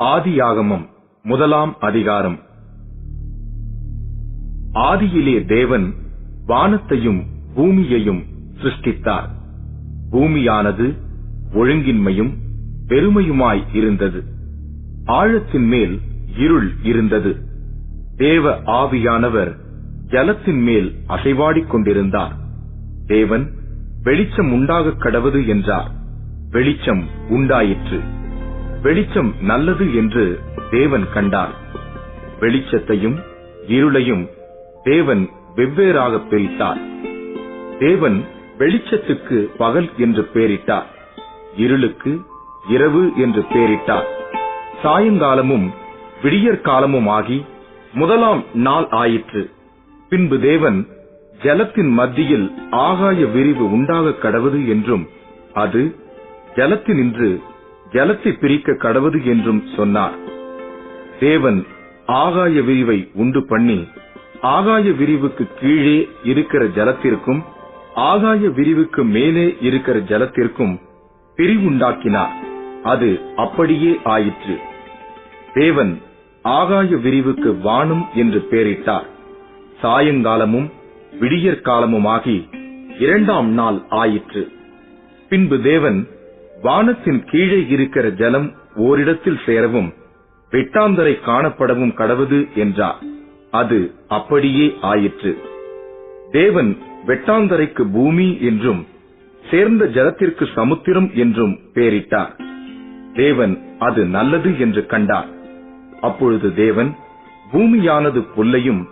ஆதியாகமம் முதலாம் அதிகாரம். ஆதியிலே தேவன் வானத்தையும் பூமியையும் சிருஷ்டித்தார். பூமியானது ஒழுங்கின்மையும் பெருமையுமாய் இருந்தது. ஆழத்தின் மேல் இருள் இருந்தது. தேவ ஆவியானவர் ஜலத்தின் மேல் அசைவாடிக் கொண்டிருந்தார். தேவன் வெளிச்சம் உண்டாகக் கடவது என்றார். வெளிச்சம் உண்டாயிற்று. வெளிச்சம் நல்லது என்று தேவன் கண்டார். வெளிச்சத்தையும் இருளையும் தேவன் வெவ்வேறாக பிரித்தார். தேவன் வெளிச்சத்துக்கு பகல் என்று பெயரிட்டார், இருளுக்கு இரவு என்று பெயரிட்டார். சாயங்காலமும் விடியற்காலமும் ஆகி முதலாம் நாள் ஆயிற்று. பின்பு தேவன் ஜலத்தின் மத்தியில் ஆகாய விரிவு உண்டாகக் கடவது என்றும் அது ஜலத்தினின்று ஜலத்தை பிரிக்க கடவது என்றும் சொன்னார். தேவன் ஆகாய விரிவை உண்டு பண்ணி ஆகாய விரிவுக்கு கீழே இருக்கிற ஜலத்திற்கும் ஆகாய விரிவுக்கு மேலே இருக்கிற ஜலத்திற்கும் பிரிவுண்டாக்கினார். அது அப்படியே ஆயிற்று. தேவன் ஆகாய விரிவுக்கு வானம் என்று பெயரிட்டார். சாயங்காலமும் விடியற்காலமுமாகி இரண்டாம் நாள் ஆயிற்று. பின்பு தேவன் வானத்தின் கீழே இருக்கிற ஜலம் ஓரிடத்தில் சேரவும் வெட்டாந்தரை காணப்படவும் கடவது என்றார். அது அப்படியே ஆயிற்று. தேவன் வெட்டாந்தரைக்கு பூமி என்றும் சேர்ந்த ஜலத்திற்கு சமுத்திரம் என்றும் பெயரிட்டார். தேவன் அது நல்லது என்று கண்டார். அப்பொழுது தேவன் பூமியானது புல்லையும்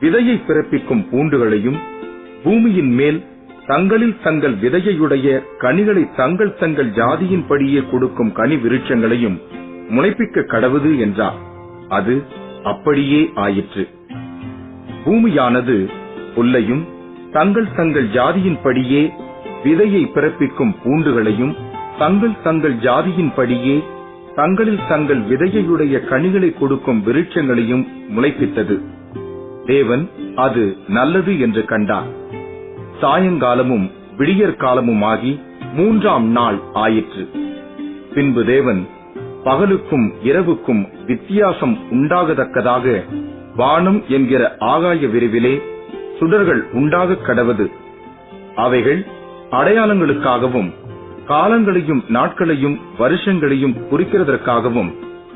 விதையை பிறப்பிக்கும் பூண்டுகளையும் பூமியின் மேல் தங்களில் தங்கள் விதையுடைய கனிகளை தங்கள் தங்கள் ஜாதியின்படியே கொடுக்கும் கனி விருட்சங்களையும் முளைப்பிக்க கடவது என்றார். அது அப்படியே ஆயிற்று. பூமியானது புல்லையும் தங்கள் தங்கள் ஜாதியின்படியே விதையை பிறப்பிக்கும் பூண்டுகளையும் தங்கள் தங்கள் ஜாதியின்படியே தங்களில் தங்கள் விதையுடைய கனிகளை கொடுக்கும் விருட்சங்களையும் முளைப்பித்தது. தேவன் அது நல்லது என்று கண்டார். சாயங்காலமும் விடியற்காலமுமாகி மூன்றாம் நாள் ஆயிற்று. பின்பு தேவன் பகலுக்கும் இரவுக்கும் வித்தியாசம் உண்டாகத்தக்கதாக வானம் என்கிற ஆகாய விரிவிலே சுடர்கள் உண்டாகக் கடவது. அவைகள் அடையாளங்களுக்காகவும் காலங்களையும் நாட்களையும் வருஷங்களையும் குறிக்கிறதற்காகவும்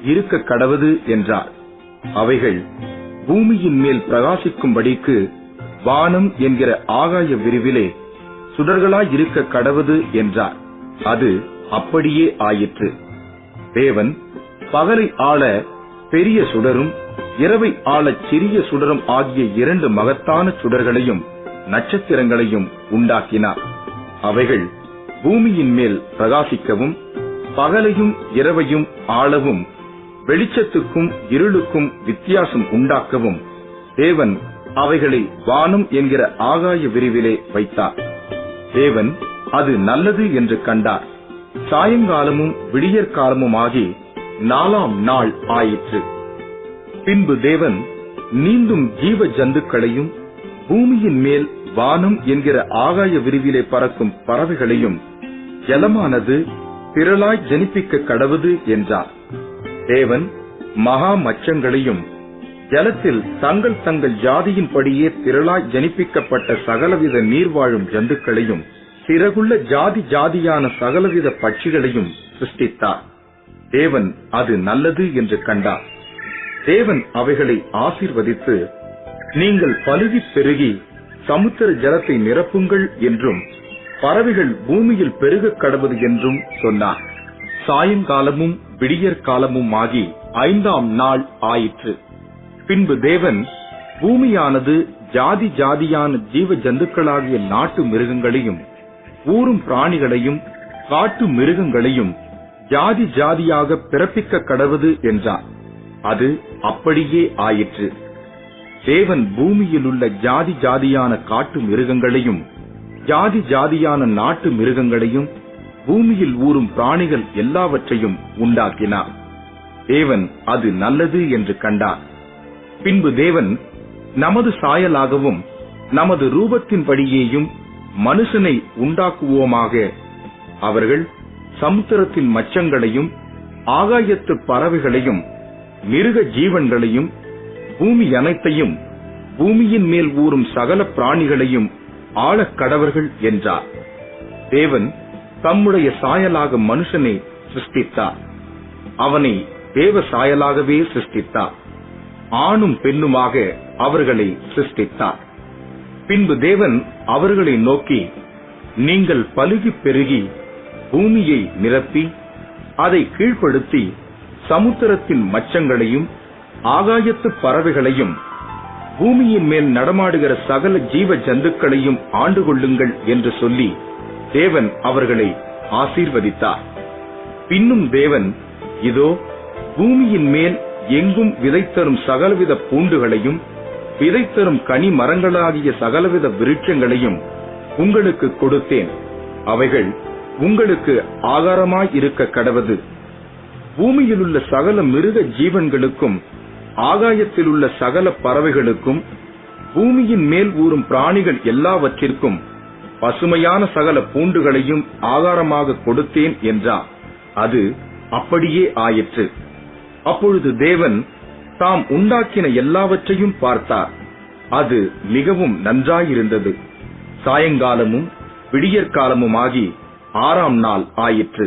இருக்க கடவது என்றார். அவைகள் பூமியின் மேல் பிரகாசிக்கும்படிக்கு வானம் என்கிற ஆகாய விரிவிலே சுடர்களாய் இருக்க கடவது என்றார். அது அப்படியே ஆயிற்று. தேவன் பகலை ஆள பெரிய சுடரும் இரவை ஆள சிறிய சுடரும் ஆகிய இரண்டு மகத்தான சுடர்களையும் நட்சத்திரங்களையும் உண்டாக்கினார். அவைகள் பூமியின் மேல் பிரகாசிக்கவும் பகலையும் இரவையும் ஆளவும் வெளிச்சத்துக்கும் இருளுக்கும் வித்தியாசம் உண்டாக்கவும் தேவன் அவைகளை வானம் என்கிற ஆகாய விரிவிலே வைத்தார். தேவன் அது நல்லது என்று கண்டார். சாயங்காலமும் விடியற்காலமுமாகி நாலாம் நாள் ஆயிற்று. பின்பு தேவன் நீந்தும் ஜீவ ஜந்துக்களையும் பூமியின் மேல் வானம் என்கிற ஆகாய விரிவிலே பறக்கும் பறவைகளையும் ஜலமானது திரளாய் ஜனிப்பிக்க கடவது என்றார். தேவன் மகா மச்சங்களையும் ஜலத்தில் தங்கள் தங்கள் ஜாதியின்படியே திரளாய் ஜனிப்பிக்கப்பட்ட சகலவித நீர்வாழும் ஜந்துக்களையும் சிறகுள்ள ஜாதி ஜாதியான சகலவித பட்சிகளையும் சிருஷ்டித்தார். தேவன் அது நல்லது என்று கண்டார். தேவன் அவைகளை ஆசீர்வதித்து, நீங்கள் பலுகி பெருகி சமுத்திர ஜலத்தை நிரப்புங்கள் என்றும் பறவைகள் பூமியில் பெருகக் கடவது என்றும் சொன்னார். சாயங்காலமும் விடியற்காலமும் ஆகி ஐந்தாம் நாள் ஆயிற்று. பின்பு தேவன் பூமியானது ஜாதி ஜாதியான ஜீவ ஜந்துக்களாகிய நாட்டு மிருகங்களையும் ஊரும் பிராணிகளையும் காட்டு மிருகங்களையும் ஜாதி ஜாதியாக பிறப்பிக்க கடவது என்றார். அது அப்படியே ஆயிற்று. தேவன் பூமியில் உள்ள ஜாதி ஜாதியான காட்டு மிருகங்களையும் ஜாதி ஜாதியான நாட்டு மிருகங்களையும் பூமியில் ஊரும் பிராணிகள் எல்லாவற்றையும் உண்டாக்கினார். தேவன் அது நல்லது என்று கண்டார். பின்பு தேவன் நமது சாயலாகவும் நமது ரூபத்தின்படியேயும் மனுஷனை உண்டாக்குவோமாக. அவர்கள் சமுத்திரத்தின் மச்சங்களையும் ஆகாயத்து பறவைகளையும் மிருக ஜீவன்களையும் பூமி அனைத்தையும் பூமியின் மேல் ஊறும் சகல பிராணிகளையும் ஆளக் கடவர்கள் என்றார். தேவன் தம்முடைய சாயலாக மனுஷனை சிருஷ்டித்தார். அவனை தேவ சாயலாகவே சிருஷ்டித்தார். ஆணும் பெண்ணுமாக அவர்களை சிருஷ்டித்தார். பின்பு தேவன் அவர்களை நோக்கி, நீங்கள் பலுகி பெருகி பூமியை நிரப்பி அதை கீழ்ப்படுத்தி சமுத்திரத்தின் மச்சங்களையும் ஆகாயத்து பறவைகளையும் பூமியின் மேல் நடமாடுகிற சகல ஜீவ ஜந்துக்களையும் ஆண்டு கொள்ளுங்கள் என்று சொல்லி தேவன் அவர்களை ஆசீர்வதித்தார். பின்னும் தேவன், இதோ பூமியின் மேல் எங்கும் விதைத்தரும் சகலவித பூண்டுகளையும் விதைத்தரும் கனி மரங்களாகிய சகலவித விருட்சங்களையும் உங்களுக்கு கொடுத்தேன். அவைகள் உங்களுக்கு ஆகாரமாயிருக்க கடவது. பூமியிலுள்ள சகல மிருக ஜீவன்களுக்கும் ஆகாயத்தில் உள்ள சகல பறவைகளுக்கும் பூமியின் மேல் ஊறும் பிராணிகள் எல்லாவற்றிற்கும் பசுமையான சகல பூண்டுகளையும் ஆகாரமாக கொடுத்தேன் என்றார். அது அப்படியே ஆயிற்று. அப்பொழுது தேவன் தாம் உண்டாக்கின எல்லாவற்றையும் பார்த்தார். அது மிகவும் நன்றாயிருந்தது. சாயங்காலமும் விடியற்காலமுமாகி 6ஆம் நாள் ஆயிற்று.